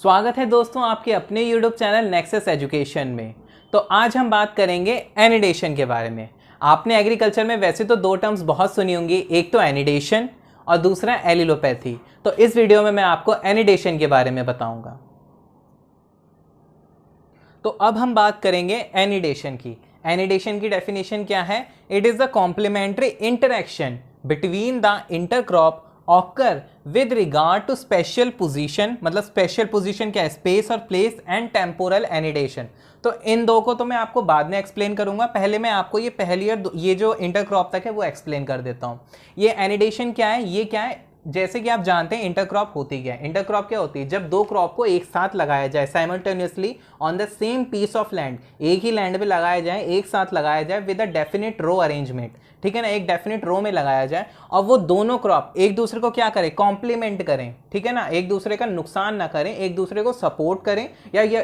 स्वागत है दोस्तों आपके अपने YouTube चैनल नेक्सस एजुकेशन में। तो आज हम बात करेंगे एनिडेशन के बारे में। आपने एग्रीकल्चर में वैसे तो दो टर्म्स बहुत सुनी होंगी, एक तो एनिडेशन और दूसरा एलिलोपैथी। तो इस वीडियो में मैं आपको एनिडेशन के बारे में बताऊंगा। तो अब हम बात करेंगे एनिडेशन की। एनिडेशन की डेफिनेशन क्या है? It is the complementary interaction between the intercrop occur with regard to special position. मतलब स्पेशल पोजीशन क्या है? स्पेस और प्लेस एंड टेम्पोरल एनिडेशन। तो इन दो को तो मैं आपको बाद में एक्सप्लेन करूंगा, पहले मैं आपको ये पहली और ये जो इंटरक्रॉप तक है वो एक्सप्लेन कर देता हूँ। ये एनिडेशन क्या है? ये क्या है? जैसे कि आप जानते हैं इंटरक्रॉप होती क्या है। इंटरक्रॉप क्या होती है? जब दो क्रॉप को एक साथ लगाया जाए simultaneously on the same piece of land, एक ही लैंड पे लगाया जाए, एक साथ लगाया जाए with a definite row arrangement, ठीक है ना, एक डेफिनेट रो में लगाया जाए और वो दोनों क्रॉप एक दूसरे को क्या करें? कॉम्प्लीमेंट करें, ठीक है ना, एक दूसरे का नुकसान ना करें, एक दूसरे को सपोर्ट करें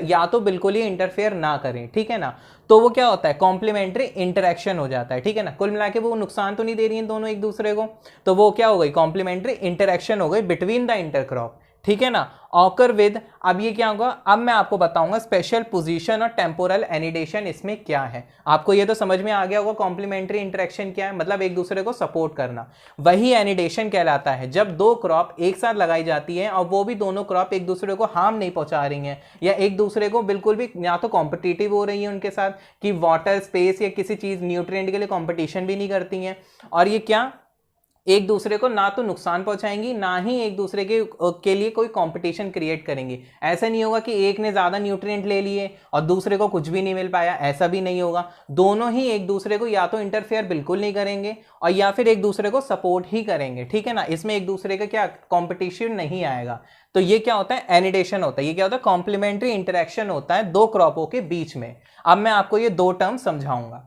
या तो बिल्कुल ही इंटरफेयर ना करें, ठीक है ना। तो वो क्या होता है? कॉम्प्लीमेंट्री इंटरेक्शन हो जाता है, ठीक है ना। कुल मिला के वो नुकसान तो नहीं दे रही हैं दोनों एक दूसरे को, तो वो क्या हो गई? कॉम्प्लीमेंट्री इंटरेक्शन हो गई बिटवीन द इंटरक्रॉप, ठीक है ना। ऑकर विद, अब ये क्या होगा? अब मैं आपको बताऊंगा स्पेशल पोजीशन और टेम्पोरल एनिडेशन इसमें क्या है। आपको ये तो समझ में आ गया होगा कॉम्प्लीमेंट्री इंटरेक्शन क्या है, मतलब एक दूसरे को सपोर्ट करना। वही एनिडेशन कहलाता है जब दो क्रॉप एक साथ लगाई जाती है और वो भी दोनों क्रॉप एक दूसरे को हार्म नहीं पहुंचा रही हैं या एक दूसरे को बिल्कुल भी या तो कॉम्पिटिटिव हो रही है उनके साथ कि वाटर, स्पेस या किसी चीज न्यूट्रिएंट के लिए कॉम्पिटिशन भी नहीं करती हैं, और ये क्या एक दूसरे को ना तो नुकसान पहुंचाएंगी ना ही एक दूसरे के लिए कोई कंपटीशन क्रिएट करेंगे। ऐसा नहीं होगा कि एक ने ज्यादा न्यूट्रिएंट ले लिए और दूसरे को कुछ भी नहीं मिल पाया, ऐसा भी नहीं होगा। दोनों ही एक दूसरे को या तो इंटरफेयर बिल्कुल नहीं करेंगे और या फिर एक दूसरे को सपोर्ट ही करेंगे, ठीक है ना। इसमें एक दूसरे का क्या कॉम्पिटिशन नहीं आएगा। तो ये क्या होता है? एनिडेशन होता है। ये क्या होता है? कॉम्प्लीमेंट्री इंटरेक्शन होता है दो क्रॉपों के बीच में। अब मैं आपको ये दो टर्म समझाऊंगा।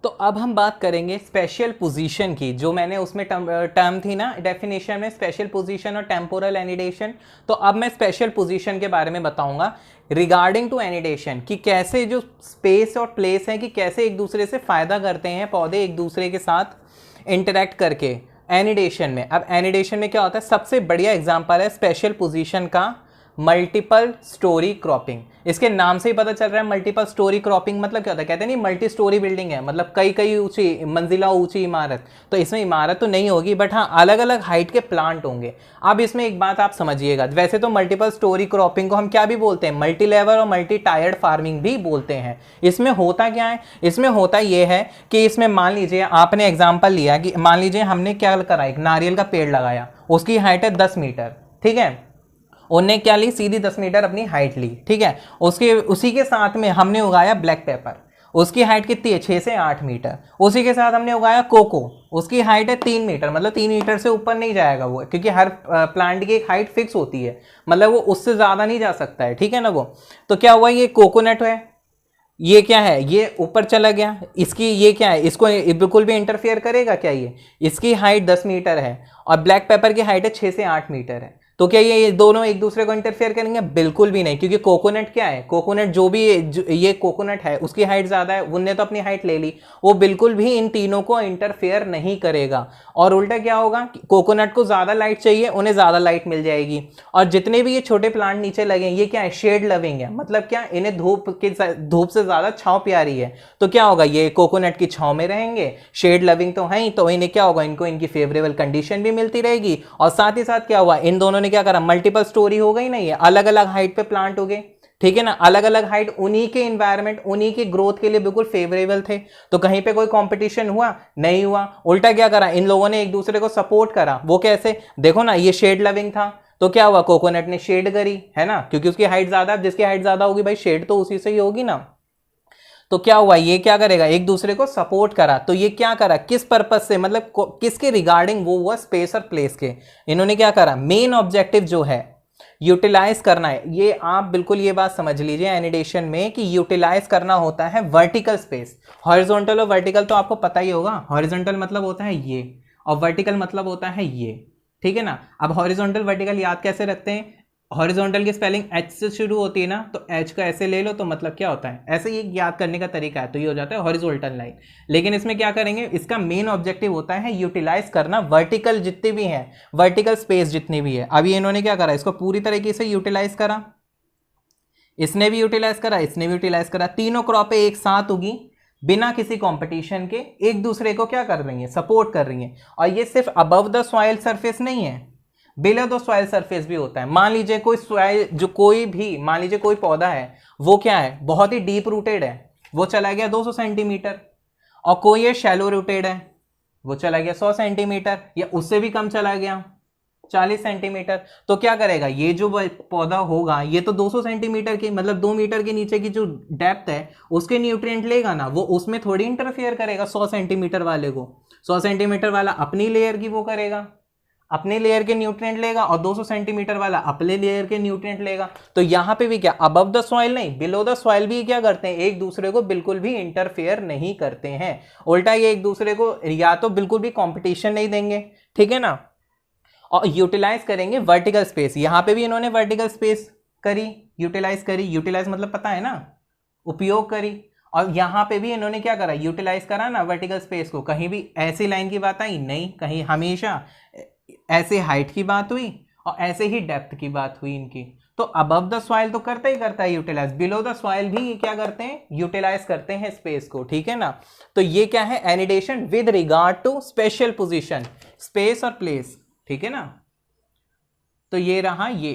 तो अब हम बात करेंगे स्पेशल पोजीशन की, जो मैंने उसमें टर्म थी ना डेफिनेशन में, स्पेशल पोजीशन और टेम्पोरल एनिडेशन। तो अब मैं स्पेशल पोजीशन के बारे में बताऊंगा रिगार्डिंग टू एनिडेशन, कि कैसे जो स्पेस और प्लेस है कि कैसे एक दूसरे से फायदा करते हैं पौधे एक दूसरे के साथ इंटरेक्ट करके एनिडेशन में। अब एनिडेशन में क्या होता है? सबसे बढ़िया एग्जाम्पल है स्पेशल पोजीशन का मल्टीपल स्टोरी क्रॉपिंग। इसके नाम से ही पता चल रहा है मल्टीपल स्टोरी क्रॉपिंग मतलब क्या होता है? कहते हैं नहीं मल्टी स्टोरी बिल्डिंग है, मतलब कई कई ऊंची मंजिला ऊंची इमारत। तो इसमें इमारत तो नहीं होगी बट हाँ अलग अलग हाइट के प्लांट होंगे। अब इसमें एक बात आप समझिएगा, वैसे तो मल्टीपल स्टोरी क्रॉपिंग को हम क्या भी बोलते हैं? मल्टी लेवल और मल्टी टायर्ड फार्मिंग भी बोलते हैं। इसमें होता क्या है? इसमें होता यह है कि इसमें मान लीजिए आपने एग्जाम्पल लिया कि मान लीजिए हमने क्या करा, एक नारियल का पेड़ लगाया, उसकी हाइट है 10 मीटर, ठीक है। उन्हें क्या ली? सीधी 10 मीटर अपनी हाइट ली, ठीक है। उसी के साथ में हमने उगाया ब्लैक पेपर, उसकी हाइट कितनी है? 6 से 8 मीटर। उसी के साथ हमने उगाया कोको, उसकी हाइट है 3 मीटर, मतलब 3 मीटर से ऊपर नहीं जाएगा वो, क्योंकि हर प्लांट की एक हाइट फिक्स होती है, मतलब वो उससे ज्यादा नहीं जा सकता है, ठीक है ना वो। तो क्या हुआ? ये कोकोनट है, ये क्या है? ये ऊपर चला गया, इसकी ये क्या है? इसको बिल्कुल भी इंटरफेयर करेगा क्या? ये इसकी हाइट 10 मीटर है और ब्लैक पेपर की हाइट है 6 से 8 मीटर है। तो क्या ये दोनों एक दूसरे को इंटरफेयर करेंगे? बिल्कुल भी नहीं, क्योंकि कोकोनट क्या है? कोकोनट जो भी ये कोकोनट है उसकी हाइट ज्यादा है, उनने तो अपनी हाइट ले ली, वो बिल्कुल भी इन तीनों को इंटरफेयर नहीं करेगा। और उल्टा क्या होगा? कोकोनट को ज्यादा लाइट चाहिए, उन्हें ज्यादा लाइट मिल जाएगी। और जितने भी ये छोटे प्लांट नीचे लगे ये क्या है? शेड लविंग है, मतलब क्या, इन्हें धूप से ज्यादा छांव प्यारी है। तो क्या होगा? ये कोकोनट की छांव में रहेंगे, शेड लविंग तो है ही, तो इन्हें क्या होगा? इनको इनकी फेवरेबल कंडीशन भी मिलती रहेगी। और साथ ही साथ क्या हुआ? इन दोनों ने क्या करा? मल्टीपल स्टोरी हो गई, नहीं है, अलग अलग हाइट पे प्लांट हो गए, ठीक है ना। अलग अलग हाइट, उन्हीं के एनवायरनमेंट, उन्हीं की ग्रोथ के लिए बिल्कुल फेवरेबल थे। तो कहीं पे कोई कंपटीशन हुआ? नहीं हुआ। उल्टा क्या करा? इन लोगों ने एक दूसरे को सपोर्ट करा। वो कैसे? देखो ना, ये शेड लविंग था तो क्या हुआ? कोकोनट ने शेड करी, है ना, क्योंकि उसकी हाइट ज्यादा, जिसकी हाइट ज्यादा होगी भाई शेड तो उसी से ही होगी ना। तो क्या हुआ? ये क्या करेगा? एक दूसरे को सपोर्ट करा। तो ये क्या करा? किस पर्पस से, मतलब किसके रिगार्डिंग? वो हुआ स्पेस और प्लेस के। इन्होंने क्या करा? मेन ऑब्जेक्टिव जो है यूटिलाइज करना है। ये आप बिल्कुल ये बात समझ लीजिए एनिडेशन में कि यूटिलाइज करना होता है वर्टिकल स्पेस। हॉरिजॉन्टल और वर्टिकल तो आपको पता ही होगा। हॉरिजॉन्टल मतलब होता है ये और वर्टिकल मतलब होता है ये, ठीक है ना। अब हॉरिजॉन्टल वर्टिकल याद कैसे रखते हैं? हॉरिजॉन्टल की स्पेलिंग एच से शुरू होती है ना, तो एच का ऐसे ले लो तो मतलब क्या होता है, ऐसे ये याद करने का तरीका है, तो ये हो जाता है हॉरिजॉन्टल लाइन। लेकिन इसमें क्या करेंगे, इसका मेन ऑब्जेक्टिव होता है यूटिलाइज करना वर्टिकल जितनी भी है, वर्टिकल स्पेस जितनी भी है। अभी इन्होंने क्या करा, इसको पूरी तरीके से यूटिलाइज करा, इसने भी यूटिलाइज करा, इसने भी यूटिलाइज करा, तीनों क्रॉपें एक साथ उगी बिना किसी कंपटीशन के, एक दूसरे को क्या कर रही हैं, सपोर्ट कर रही हैं। और ये सिर्फ अबव द सॉइल सरफेस नहीं है, बिलो द सॉइल सरफेस भी होता है। मान लीजिए कोई सॉइल, जो कोई भी, मान लीजिए कोई पौधा है, वो क्या है, बहुत ही डीप रूटेड है, वो चला गया 200 सेंटीमीटर, और कोई ये शैलो रूटेड है, वो चला गया 100 सेंटीमीटर, या उससे भी कम चला गया 40 सेंटीमीटर। तो क्या करेगा, ये जो पौधा होगा ये तो 200 सेंटीमीटर की, मतलब 2 मीटर के नीचे की जो डेप्थ है उसके न्यूट्रिएंट लेगा ना, वो उसमें थोड़ी इंटरफेयर करेगा 100 सेंटीमीटर वाले को। 100 सेंटीमीटर वाला अपनी लेयर की वो करेगा, अपने लेयर के न्यूट्रिएंट लेगा, और 200 सेंटीमीटर वाला अपने लेयर के न्यूट्रिएंट लेगा। तो यहां पे भी क्या, अबव द सॉइल नहीं, बिलो द सॉइल भी क्या करते हैं, एक दूसरे को बिल्कुल भी इंटरफेयर नहीं करते हैं। उल्टा ये एक दूसरे को या तो बिल्कुल भी कंपटीशन नहीं देंगे, ठीक है ना, और यूटिलाइज करेंगे वर्टिकल स्पेस। यहां पे भी इन्होंने वर्टिकल स्पेस करी, यूटिलाइज करी, यूटिलाइज मतलब पता है ना, उपयोग करी। और यहां पे भी इन्होंने क्या करा, यूटिलाइज करा ना वर्टिकल स्पेस को। कहीं भी ऐसी लाइन की बात आई नहीं, कहीं हमेशा ऐसे हाइट की बात हुई और ऐसे ही डेप्थ की बात हुई इनकी। तो अबव द सॉइल तो करता ही करता है यूटिलाइज, बिलो द सॉइल भी क्या करते हैं, यूटिलाइज करते हैं स्पेस को, ठीक है ना। तो ये क्या है, एनिडेशन with regard to special position, space और प्लेस, ठीक है ना। तो ये रहा, ये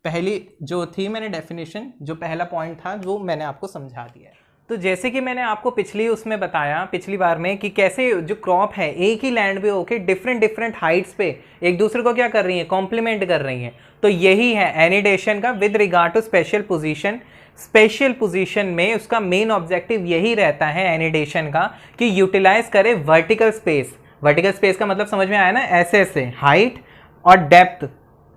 पहली जो थी मैंने डेफिनेशन, जो पहला पॉइंट था वो मैंने आपको समझा दिया है। तो जैसे कि मैंने आपको पिछली उसमें बताया, पिछली बार में, कि कैसे जो क्रॉप है एक ही लैंड पे होके डिफरेंट हाइट्स पे एक दूसरे को क्या कर रही है, कॉम्प्लीमेंट कर रही हैं। तो यही है एनिडेशन का with regard to special position. Spatial position में उसका मेन ऑब्जेक्टिव यही रहता है एनिडेशन का, कि यूटिलाइज करे वर्टिकल स्पेस। वर्टिकल स्पेस का मतलब समझ में आया ना, ऐसे हाइट और डेप्थ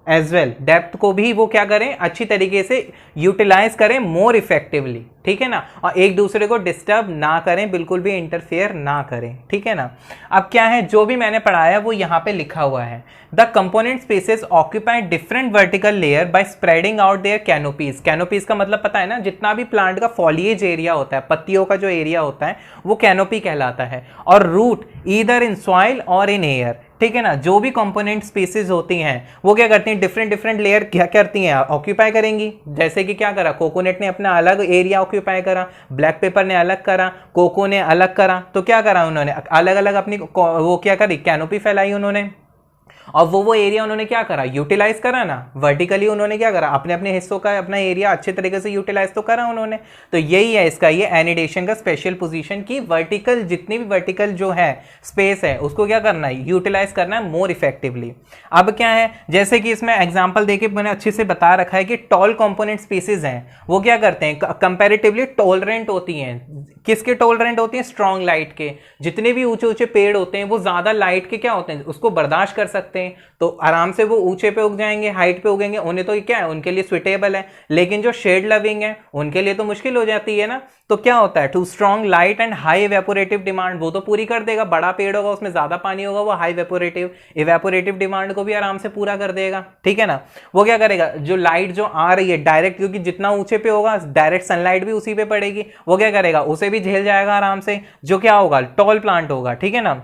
एज वेल, डेप्थ को भी वो क्या करें, अच्छी तरीके से यूटिलाइज करें मोर इफेक्टिवली, ठीक है ना, और एक दूसरे को डिस्टर्ब ना करें, बिल्कुल भी इंटरफेयर ना करें, ठीक है ना। अब क्या है, जो भी मैंने पढ़ाया वो यहाँ पे लिखा हुआ है। The component species occupy different vertical layer by spreading out their canopies. Canopies का मतलब पता है ना, जितना भी प्लांट का फॉलिएज एरिया होता है, पत्तियों का जो एरिया होता है, वो कैनोपी कहलाता है। और रूट ईदर इन सॉइल और इन एयर, ठीक है ना। जो भी कंपोनेंट स्पीसीज होती हैं वो क्या करती हैं, डिफरेंट लेयर क्या करती हैं, ऑक्यूपाई करेंगी। जैसे कि क्या करा, कोकोनट ने अपना अलग एरिया ऑक्यूपाई करा, ब्लैक पेपर ने अलग करा, कोको ने अलग करा। तो क्या करा उन्होंने, अलग अलग अपनी वो क्या करी, कैनोपी फैलाई उन्होंने। और वो एरिया उन्होंने क्या करा, यूटिलाइज करा ना, वर्टिकली उन्होंने क्या करा, अपने अपने हिस्सों का अपना एरिया अच्छे तरीके से यूटिलाइज तो करा उन्होंने। तो यही है इसका, ये एनिडेशन का स्पेशल पोजीशन की वर्टिकल, जितनी भी वर्टिकल जो है स्पेस है उसको क्या करना है, यूटिलाइज करना है मोर इफेक्टिवली। अब क्या है, जैसे कि इसमें एग्जाम्पल देके मैंने अच्छे से बता रखा है कि टॉल कॉम्पोनेंट स्पीसीज हैं, वो क्या करते हैं, कंपेरेटिवली टॉलरेंट होती हैं। किसके टॉलरेंट होती हैं, स्ट्रॉन्ग लाइट के। जितने भी ऊंचे ऊंचे पेड़ होते हैं वो ज्यादा लाइट के क्या होते हैं, उसको बर्दाश्त कर सकते हैं, तो आराम से वो ऊंचे पे उग जाएंगे, हाइट पे उगेंगे, उन्हें तो क्या है, उनके लिए सुइटेबल है। लेकिन जो शेड लविंग है उनके लिए तो मुश्किल हो जाती है ना। तो क्या होता है, to strong light and high evaporative demand, वो तो पूरी कर देगा, बड़ा पेड़ होगा उसमें ज्यादा पानी होगा, वो हाई इवेपोरेटिव डिमांड को भी आराम से पूरा कर देगा, ठीक है ना। वो क्या करेगा, जो लाइट जो आ रही है डायरेक्ट, क्योंकि जितना ऊंचे पे होगा डायरेक्ट सनलाइट भी उसी पे पड़ेगी, वो क्या करेगा, उसे भी झेल जाएगा आराम से, जो क्या होगा, टॉल प्लांट होगा, ठीक है ना।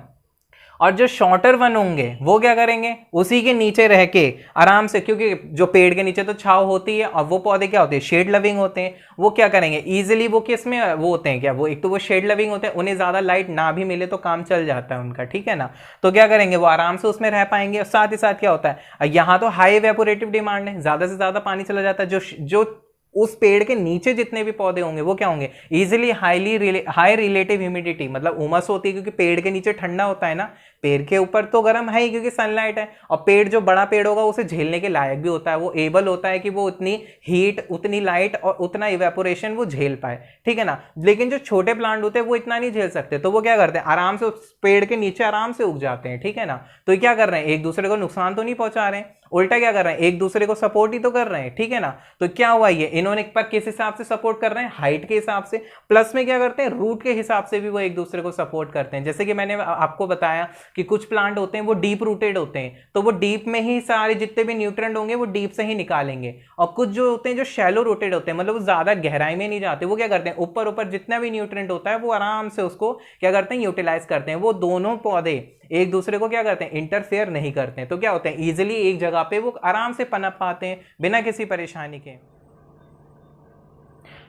और जो शॉर्टर वन होंगे वो क्या करेंगे, उसी के नीचे रह के आराम से, क्योंकि जो पेड़ के नीचे तो छाव होती है, और वो पौधे क्या होते हैं, शेड लविंग होते हैं, वो क्या करेंगे इजीली, वो किस में वो होते हैं क्या, वो एक तो वो शेड लविंग होते हैं, उन्हें ज्यादा लाइट ना भी मिले तो काम चल जाता है उनका, ठीक है ना। तो क्या करेंगे, वो आराम से उसमें रह पाएंगे। और साथ ही साथ क्या होता है, यहाँ तो हाई इवेपोरेटिव डिमांड है, ज्यादा से ज्यादा पानी चला जाता है, जो उस पेड़ के नीचे जितने भी पौधे होंगे वो क्या होंगे, इजीली हाई रिलेटिव ह्यूमिडिटी, मतलब उमस होती है, क्योंकि पेड़ के नीचे ठंडा होता है ना, पेड़ के ऊपर तो गर्म है ही क्योंकि सनलाइट है। और पेड़ जो बड़ा पेड़ होगा उसे झेलने के लायक भी होता है, वो एबल होता है कि वो उतनी हीट, उतनी लाइट और उतना इवेपोरेशन वो झेल पाए, ठीक है ना। लेकिन जो छोटे प्लांट होते हैं वो इतना नहीं झेल सकते, तो वो क्या करते हैं, आराम से उस पेड़ के नीचे आराम से उग जाते हैं, ठीक है ना। तो क्या कर रहे हैं, एक दूसरे को नुकसान तो नहीं पहुंचा रहे हैं। उल्टा क्या कर रहे हैं, एक दूसरे को सपोर्ट ही तो कर रहे हैं, ठीक है ना। तो क्या हुआ, ये इन्होंने पर किस हिसाब से सपोर्ट कर रहे हैं, हाइट के हिसाब से, प्लस में क्या करते हैं, रूट के हिसाब से भी वो एक दूसरे को सपोर्ट करते हैं। जैसे कि मैंने आपको बताया कि कुछ प्लांट होते हैं वो डीप रूटेड होते हैं, तो वो डीप में ही सारे जितने भी न्यूट्रिएंट होंगे वो डीप से ही निकालेंगे, और कुछ जो होते हैं जो शैलो रूटेड होते हैं, मतलब वो ज्यादा गहराई में नहीं जाते, वो क्या करते हैं, ऊपर ऊपर जितना भी न्यूट्रिएंट होता है वो आराम से उसको क्या करते हैं, यूटिलाइज करते हैं। वो दोनों पौधे एक दूसरे को क्या करते हैं, इंटरफेयर नहीं करते हैं, तो क्या होते हैं, इजीली एक जगह पे वो आराम से पनप पाते हैं बिना किसी परेशानी के।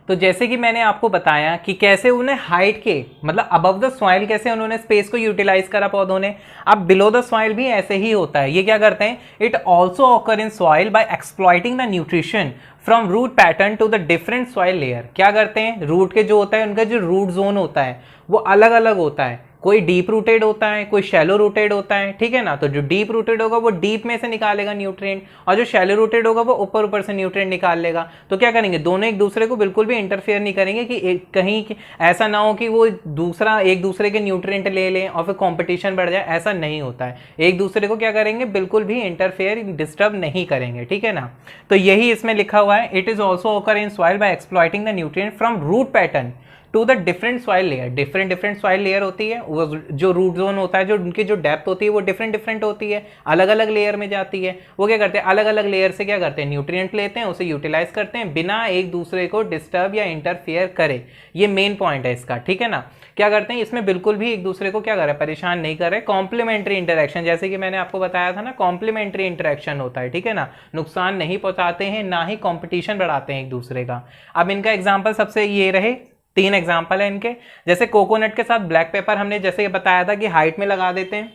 तो जैसे कि मैंने आपको बताया कि कैसे उन्हें हाइट के मतलब अबव द सॉइल कैसे उन्होंने स्पेस को यूटिलाइज करा पौधों ने, अब बिलो द सॉइल भी ऐसे ही होता है। ये क्या करते हैं, it also occur in soil by exploiting the nutrition from root pattern to the different soil layer. क्या करते हैं, रूट के जो होता है उनका जो रूट जोन होता है वो अलग अलग होता है, कोई डीप रूटेड होता है, कोई शैलो रूटेड होता है, ठीक है ना। तो जो डीप रूटेड होगा वो डीप में से निकालेगा न्यूट्रिएंट, और जो शैलो रूटेड होगा वो ऊपर ऊपर से न्यूट्रिएंट निकाल लेगा। तो क्या करेंगे, दोनों एक दूसरे को बिल्कुल भी इंटरफेयर नहीं करेंगे कि कहीं ऐसा ना हो कि वो दूसरा एक दूसरे के न्यूट्रिएंट ले लें और फिर कंपटीशन बढ़ जाए, ऐसा नहीं होता है। एक दूसरे को क्या करेंगे, बिल्कुल भी इंटरफेयर डिस्टर्ब नहीं करेंगे, ठीक है ना। तो यही इसमें लिखा हुआ है, it is also occur in soil by exploiting the nutrient from root pattern to the different soil layer. Different soil layer होती है, वो जो रूट जोन होता है, जो उनकी जो डेप्थ होती है वो डिफरेंट होती है, अलग अलग लेयर में जाती है। वो क्या करते हैं, अलग अलग लेयर से क्या करते हैं, न्यूट्रिएंट लेते हैं, उसे यूटिलाइज करते हैं बिना एक दूसरे को डिस्टर्ब या इंटरफेयर करे। ये मेन पॉइंट है इसका, ठीक है ना। क्या करते हैं, इसमें बिल्कुल भी एक दूसरे को क्या कर रहे हैं, परेशान नहीं कर रहे। कॉम्प्लीमेंट्री इंटरेक्शन, जैसे कि मैंने आपको बताया था ना, कॉम्प्लीमेंट्री इंटरेक्शन होता है, ठीक है ना। नुकसान नहीं पहुंचाते हैं, ना ही कॉम्पिटिशन बढ़ाते हैं एक दूसरे का। अब इनका एग्जाम्पल सबसे ये रहे, 3 एग्जाम्पल है इनके। जैसे कोकोनट के साथ ब्लैक पेपर हमने जैसे बताया था कि हाइट में लगा देते हैं,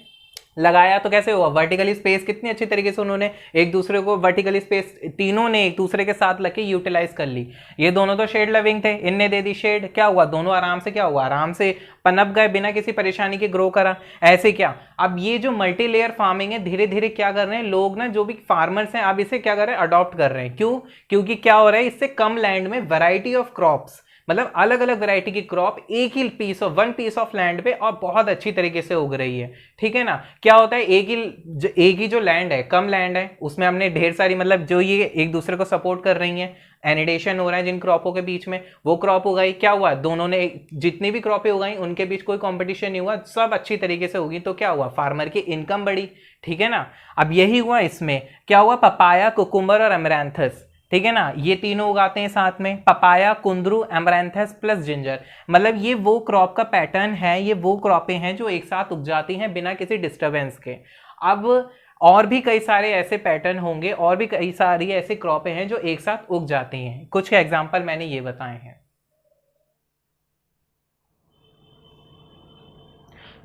लगाया तो कैसे हुआ, वर्टिकली स्पेस कितनी अच्छी तरीके से उन्होंने एक दूसरे को वर्टिकली स्पेस तीनों ने एक दूसरे के साथ लग के यूटिलाइज कर ली। ये दोनों तो शेड लविंग थे, इनने दे दी शेड, क्या हुआ, दोनों आराम से क्या हुआ, आराम से पनप गए बिना किसी परेशानी के, ग्रो करा। ऐसे क्या, अब ये जो मल्टी लेयर फार्मिंग है धीरे धीरे क्या कर रहे हैं लोग ना, जो भी फार्मर्स हैं अब इसे क्या कर रहे हैं, अडॉप्ट कर रहे हैं। क्यों, क्योंकि क्या हो रहा है, इससे कम लैंड में वैरायटी ऑफ क्रॉप्स, मतलब अलग अलग वैरायटी की क्रॉप एक ही वन पीस ऑफ लैंड पे और बहुत अच्छी तरीके से उग रही है, ठीक है ना। क्या होता है, एक ही जो लैंड है, कम लैंड है, उसमें हमने ढेर सारी मतलब जो ये एक दूसरे को सपोर्ट कर रही हैं, एनिडेशन हो रहा है जिन क्रॉपों के बीच में, वो क्रॉप उगाई, क्या हुआ, दोनों ने जितनी भी क्रॉपें उगाई उनके बीच कोई कंपटीशन नहीं हुआ, सब अच्छी तरीके से उगी, तो क्या हुआ, फार्मर की इनकम बढ़ी, ठीक है ना। अब यही हुआ इसमें, क्या हुआ, पपाया, कुकुम्बर और एमरैंथस, ठीक है ना, ये तीनों उगाते हैं साथ में, पपाया, कुंदरू, एमरैंथस प्लस जिंजर। मतलब ये वो क्रॉप का पैटर्न है, ये वो क्रॉपें हैं जो एक साथ उग जाती हैं बिना किसी डिस्टरबेंस के। अब और भी कई सारे ऐसे पैटर्न होंगे, और भी कई सारी ऐसी क्रॉपें हैं जो एक साथ उग जाती हैं, कुछ एग्जाम्पल मैंने ये बताए हैं।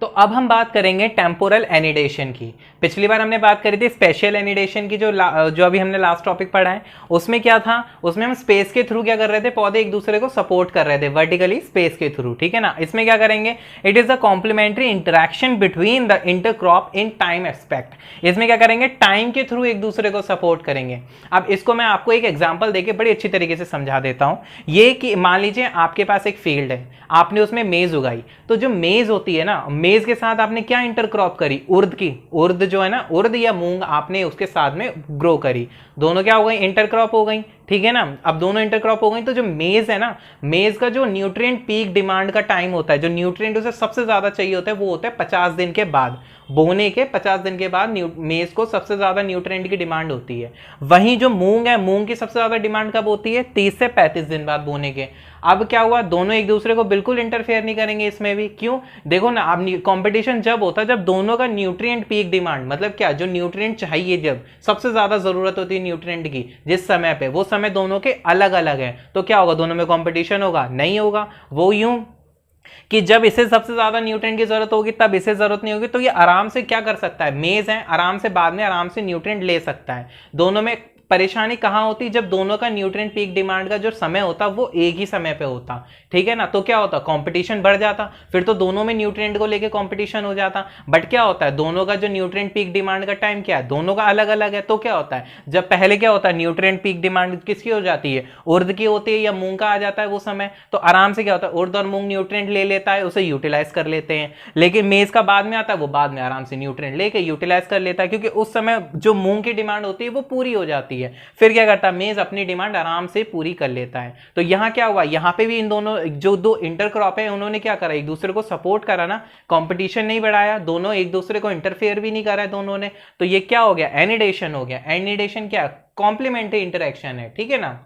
तो अब हम बात करेंगे टेम्पोरल एनिडेशन की। पिछली बार हमने बात करी थी स्पेशल एनिडेशन की, जो अभी हमने लास्ट टॉपिक पढ़ा है, उसमें क्या था, उसमें हम स्पेस के थ्रू क्या कर रहे थे, पौधे एक दूसरे को सपोर्ट कर रहे थे वर्टिकली स्पेस के थ्रू, ठीक है ना। इसमें क्या करेंगे, it is the complementary interaction between the intercrop in time aspect. इसमें क्या करेंगे, टाइम के थ्रू एक दूसरे को सपोर्ट करेंगे। अब इसको मैं आपको एक एग्जाम्पल देके बड़ी अच्छी तरीके से समझा देता हूं। ये कि मान लीजिए आपके पास एक फील्ड है, आपने उसमें मेज उगाई, तो जो मेज होती है ना, मेज के साथ आपने क्या इंटरक्रॉप करी, उर्द की, उर्द जो है ना, उर्द या मूंग आपने उसके साथ में ग्रो करी, दोनों क्या हो गई, इंटरक्रॉप हो गई, ठीक है ना। अब दोनों इंटरक्रॉप हो गई, तो जो मेज है ना, मेज का जो न्यूट्रिएंट पीक डिमांड का टाइम होता है, जो न्यूट्रिएंट उसे सबसे ज्यादा चाहिए होता है, वो होता है 50 दिन के बाद, बोने के 50 दिन के बाद मेज को सबसे ज्यादा न्यूट्रिएंट की डिमांड होती है। वहीं जो मूंग है, मूंग की सबसे ज्यादा डिमांड कब होती है, 30 से 35 दिन बाद बोने के। अब क्या हुआ, दोनों एक दूसरे को बिल्कुल इंटरफेयर नहीं करेंगे इसमें भी। क्यों, देखो ना, अब कंपटीशन जब होता है जब दोनों का न्यूट्रिएंट पीक डिमांड, मतलब क्या, जो न्यूट्रिएंट चाहिए, जब सबसे ज्यादा जरूरत होती है न्यूट्रिएंट की जिस समय पे, वो समय दोनों के अलग अलग है, तो क्या होगा, दोनों में कंपटीशन होगा, नहीं होगा। वो यूं कि जब इसे सबसे ज्यादा न्यूट्रिएंट की जरूरत होगी तब इसे जरूरत नहीं होगी, तो ये आराम से क्या कर सकता है, मेज है, आराम से बाद में आराम से न्यूट्रिएंट ले सकता है। दोनों में परेशानी कहाँ होती, जब दोनों का न्यूट्रिएंट पीक डिमांड का जो समय होता वो एक ही समय पे होता, ठीक है ना। तो क्या होता, कंपटीशन बढ़ जाता, फिर तो दोनों में न्यूट्रिएंट को लेके कंपटीशन हो जाता। बट क्या होता है, दोनों का जो न्यूट्रिएंट पीक डिमांड का टाइम क्या है, दोनों का अलग अलग है। तो क्या होता है, जब पहले क्या होता है, न्यूट्रिएंट पीक डिमांड किसकी हो जाती है, उर्द की होती है या मूंग का आ जाता है वो समय, तो आराम से क्या होता है, उर्द और मूंग न्यूट्रिएंट ले लेता है, उसे यूटिलाइज कर लेते हैं। लेकिन मेज का बाद में आता है, वो बाद में आराम से न्यूट्रिएंट लेके यूटिलाइज कर लेता है, क्योंकि उस समय जो मूंग की डिमांड होती है वो पूरी हो जाती है। फिर क्या करता है, मेज अपनी डिमांड आराम से पूरी कर लेता है। तो यहां क्या हुआ, यहां पे भी इन दोनों जो दो इंटरक्रॉप है उन्होंने क्या करा, एक दूसरे को सपोर्ट करा ना, कंपटीशन नहीं बढ़ाया, दोनों एक दूसरे को इंटरफेयर भी नहीं करा है दोनों ने। तो ये क्या हो गया, एनिडेशन हो गया। एनिडेशन क्या, कॉम्प्लीमेंट्री इंटरेक्शन है, ठीक है ना।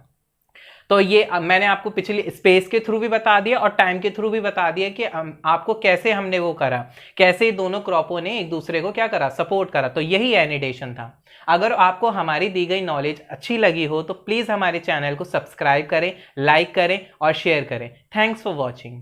तो ये मैंने आपको पिछले स्पेस के थ्रू भी बता दिया और टाइम के थ्रू भी बता दिया कि आपको कैसे हमने वो करा, कैसे दोनों क्रॉपों ने एक दूसरे को क्या करा, सपोर्ट करा। तो यही एनिडेशन था। अगर आपको हमारी दी गई नॉलेज अच्छी लगी हो तो प्लीज हमारे चैनल को सब्सक्राइब करें, लाइक करें और शेयर करें। Thanks for watching.